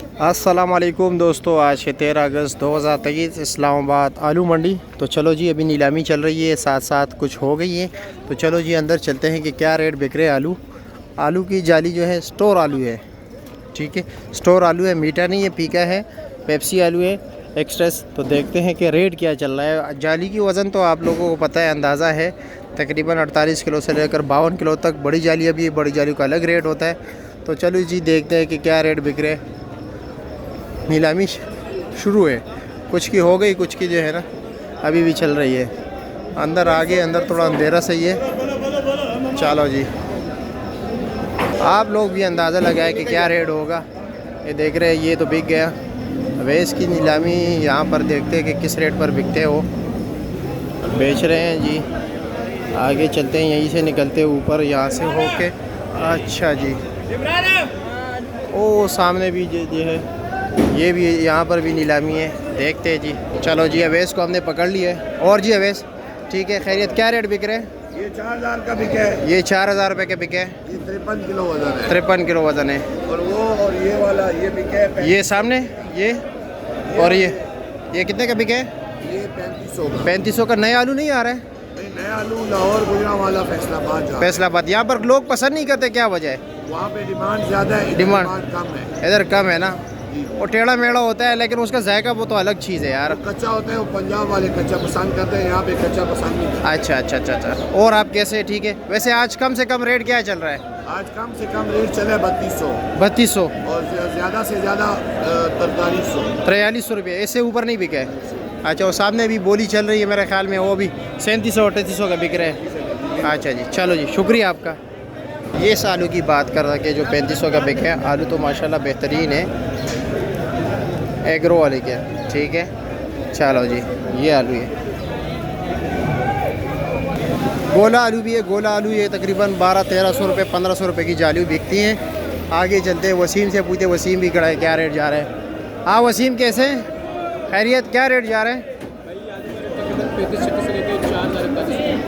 अस्सलाम वालेकुम दोस्तों, आज है 13 अगस्त 2023 इस्लामाबाद आलू मंडी। तो चलो जी, अभी नीलामी चल रही है, साथ साथ कुछ हो गई है। तो चलो जी अंदर चलते हैं कि क्या रेट बिक रहे आलू। आलू की जाली जो है स्टोर आलू है, ठीक है, स्टोर आलू है, मीठा नहीं है, पीका है, पेप्सी आलू है, एक्सप्रेस। तो देखते हैं कि रेट क्या चल रहा है। जाली की वज़न तो आप लोगों को पता है, अंदाज़ा है, तकरीबन 48 किलो से लेकर 52 किलो तक। बड़ी जाली, अभी बड़ी जाली का अलग रेट होता है। तो चलो जी देखते हैं कि क्या रेट बिक रहे। नीलामी शुरू है, कुछ की हो गई, कुछ की जो है ना अभी भी चल रही है। अंदर आगे, अंदर थोड़ा अंधेरा सही है। चलो जी, आप लोग भी अंदाज़ा लगाए कि क्या रेट होगा। ये देख रहे हैं, ये तो बिक गया। अवेश की नीलामी यहाँ पर देखते हैं कि किस रेट पर बिकते हो, बेच रहे हैं जी। आगे चलते हैं, यहीं से निकलते ऊपर, यहाँ से होके। अच्छा जी, ओ सामने भी ये है, ये भी यहाँ पर भी नीलामी है, देखते हैं जी। चलो जी, अवेश को हमने पकड़ लिया है। और जी अवेश, ठीक है, खैरियत, क्या रेट बिक रहे हैं? ये 4000 का बिके है। ये 4000 रुपये के बिके। ये 53 किलो वजन है। 53 किलो वजन है। और वो और ये वाला ये बिके है। ये सामने ये और ये कितने का बिके? ये 3500 का। 3500 का। नया आलू नहीं आ रहा है? नहीं, नया आलू लाहौर गुजरांवाला फैसलाबाद जा। फैसलाबाद। यहाँ पर लोग पसंद नहीं करते, क्या वजह है? वहाँ पे डिमांड ज़्यादा है, डिमांड कम है। इधर कम है ना। वो टेढ़ा मेढ़ा होता है, लेकिन उसका जायका वो तो अलग चीज़ है यार। कच्चा होता है, वो पंजाब वाले कच्चा पसंद करते हैं, यहाँ पे कच्चा पसंद नहीं करते। अच्छा अच्छा अच्छा अच्छा। और आप कैसे? ठीक है। वैसे आज कम से कम रेट क्या चल रहा है? आज कम से कम रेट चले 3200 3200 और ज़्यादा से ज़्यादा 4300। 4300 रुपये, इससे ऊपर नहीं बिका है। अच्छा, वो सामने भी बोली चल रही है मेरे ख्याल में, वो भी 3700 3800 का बिक रहा है। अच्छा जी, चलो जी, शुक्रिया आपका। ये इस आलू की बात कर रहा है जो 3500 का बिक है। आलू तो माशाल्लाह बेहतरीन है, एग्रो वाले के, ठीक है। चलो जी, ये आलू है, गोला आलू भी है। गोला आलू ये तकरीबन 1200-1300 रुपये 1500 रुपये की जाली बिकती हैं। आगे चलते हैं, वसीम से पूछते, वसीम भी खड़ा है, क्या रेट जा रहा है? हाँ वसीम, कैसे हैं? खैरियत, क्या रेट जा रहे हैं?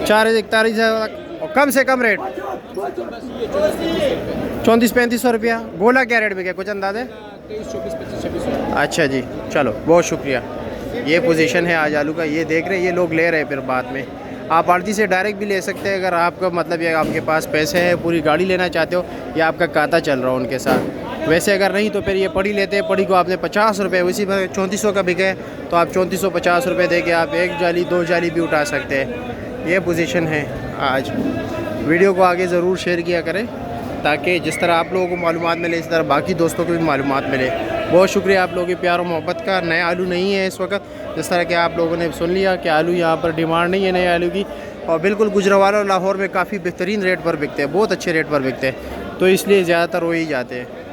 441 और कम से कम रेट 34-3500 रुपया। गोला क्या रेट बिके, कुछ अंदाज़ है? अच्छा जी, चलो बहुत शुक्रिया। ये पोजीशन है आज आलू का, ये देख रहे हैं, ये लोग ले रहे हैं, फिर बाद में आप आड़ती से डायरेक्ट भी ले सकते हैं अगर आपका मतलब ये आपके पास पैसे हैं, पूरी गाड़ी लेना चाहते हो, या आपका खाता चल रहा हो उनके साथ। वैसे अगर नहीं तो फिर ये पड़ी लेते हैं। पड़ी को आपने 50 रुपये, उसी में 3400 का बिके तो आप 3450 रुपये दे के आप एक जाली 2 जाली भी उठा सकते हैं। ये पोजीशन है आज। वीडियो को आगे ज़रूर शेयर किया करें, ताकि जिस तरह आप लोगों को मालूमात मिले, इस तरह बाकी दोस्तों को भी मालूमात मिले। बहुत शुक्रिया आप लोगों की प्यार और मोहब्बत का। नया आलू नहीं है इस वक्त, जिस तरह कि आप लोगों ने सुन लिया कि आलू यहाँ पर डिमांड नहीं है नए आलू की, और बिल्कुल गुजरांवाला और लाहौर में काफ़ी बेहतरीन रेट पर बिकते हैं, बहुत अच्छे रेट पर बिकते हैं, तो इसलिए ज़्यादातर वो ही जाते हैं।